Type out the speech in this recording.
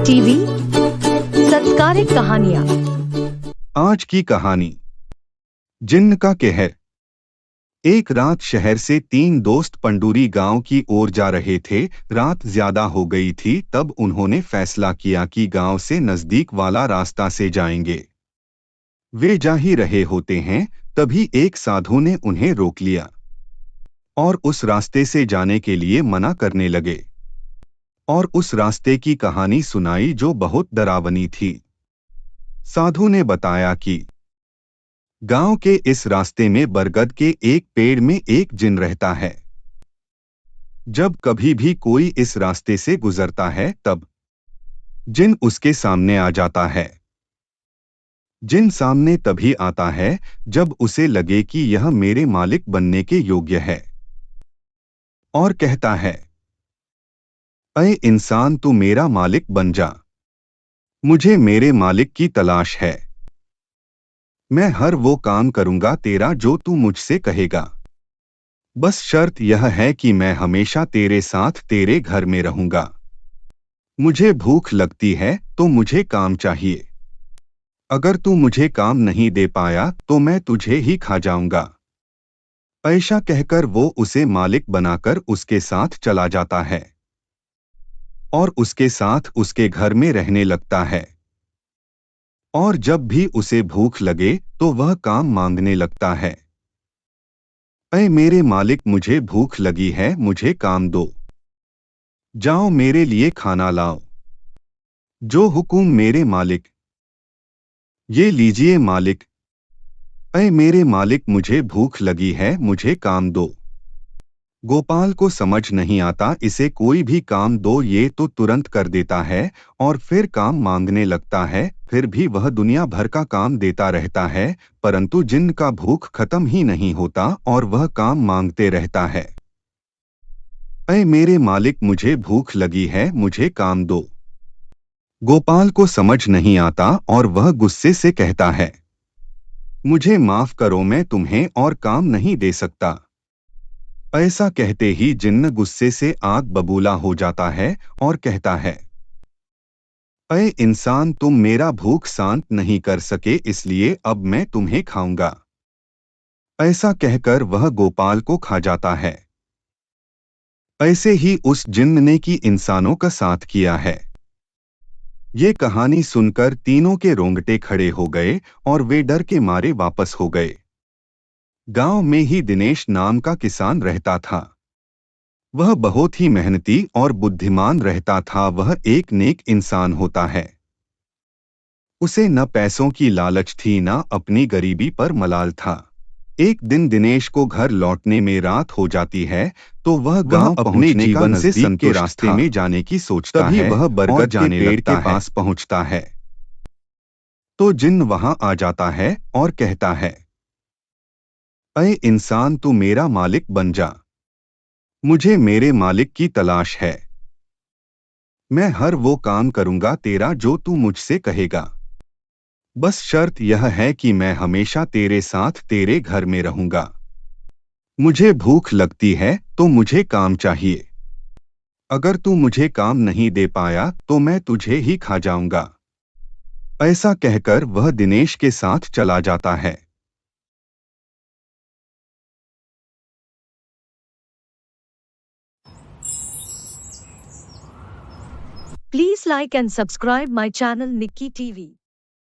TV संस्कारिक कहानियाँ। आज की कहानी जिन्न का कहर। एक रात शहर से 3 दोस्त पंडूरी गांव की ओर जा रहे थे। रात ज्यादा हो गई थी, तब उन्होंने फैसला किया कि गांव से नजदीक वाला रास्ता से जाएंगे। वे जा ही रहे होते हैं, तभी एक साधु ने उन्हें रोक लिया और उस रास्ते से जाने के लिए मना करने लगे और उस रास्ते की कहानी सुनाई जो बहुत डरावनी थी। साधु ने बताया कि गांव के इस रास्ते में बरगद के एक पेड़ में एक जिन रहता है। जब कभी भी कोई इस रास्ते से गुजरता है, तब जिन उसके सामने आ जाता है। जिन सामने तभी आता है जब उसे लगे कि यह मेरे मालिक बनने के योग्य है, और कहता है, अय इंसान, तू मेरा मालिक बन जा। मुझे मेरे मालिक की तलाश है। मैं हर वो काम करूंगा तेरा जो तू मुझसे कहेगा। बस शर्त यह है कि मैं हमेशा तेरे साथ तेरे घर में रहूंगा। मुझे भूख लगती है तो मुझे काम चाहिए। अगर तू मुझे काम नहीं दे पाया तो मैं तुझे ही खा जाऊंगा। ऐसा कहकर वो उसे मालिक बनाकर उसके साथ चला जाता है और उसके साथ उसके घर में रहने लगता है। और जब भी उसे भूख लगे तो वह काम मांगने लगता है। ऐ मेरे मालिक, मुझे भूख लगी है, मुझे काम दो। जाओ मेरे लिए खाना लाओ। जो हुकुम मेरे मालिक। ये लीजिए मालिक। ऐ मेरे मालिक, मुझे भूख लगी है, मुझे काम दो। गोपाल को समझ नहीं आता, इसे कोई भी काम दो ये तो तुरंत कर देता है और फिर काम मांगने लगता है। फिर भी वह दुनिया भर का काम देता रहता है, परंतु जिन्न का भूख खत्म ही नहीं होता और वह काम मांगते रहता है। ऐ मेरे मालिक, मुझे भूख लगी है, मुझे काम दो। गोपाल को समझ नहीं आता और वह गुस्से से कहता है, मुझे माफ करो, मैं तुम्हें और काम नहीं दे सकता। ऐसा कहते ही जिन्न गुस्से से आग बबूला हो जाता है और कहता है, अय इंसान, तुम मेरा भूख शांत नहीं कर सके, इसलिए अब मैं तुम्हें खाऊंगा। ऐसा कहकर वह गोपाल को खा जाता है। ऐसे ही उस जिन्न ने की इंसानों का साथ किया है। ये कहानी सुनकर तीनों के रोंगटे खड़े हो गए और वे डर के मारे वापस हो गए। गांव में ही दिनेश नाम का किसान रहता था। वह बहुत ही मेहनती और बुद्धिमान रहता था। वह एक नेक इंसान होता है। उसे न पैसों की लालच थी, न अपनी गरीबी पर मलाल था। एक दिन दिनेश को घर लौटने में रात हो जाती है, तो वह गांव अपने जीवन से सन के रास्ते में जाने की सोचता है। वह बरगद के पेड़ के पास पहुंचता है तो जिन्न वहां आ जाता है और कहता है, अय इंसान, तू मेरा मालिक बन जा। मुझे मेरे मालिक की तलाश है। मैं हर वो काम करूंगा तेरा जो तू मुझसे कहेगा। बस शर्त यह है कि मैं हमेशा तेरे साथ तेरे घर में रहूंगा। मुझे भूख लगती है तो मुझे काम चाहिए। अगर तू मुझे काम नहीं दे पाया तो मैं तुझे ही खा जाऊंगा। ऐसा कहकर वह दिनेश के साथ चला जाता है। Please like and subscribe my channel Nikki TV.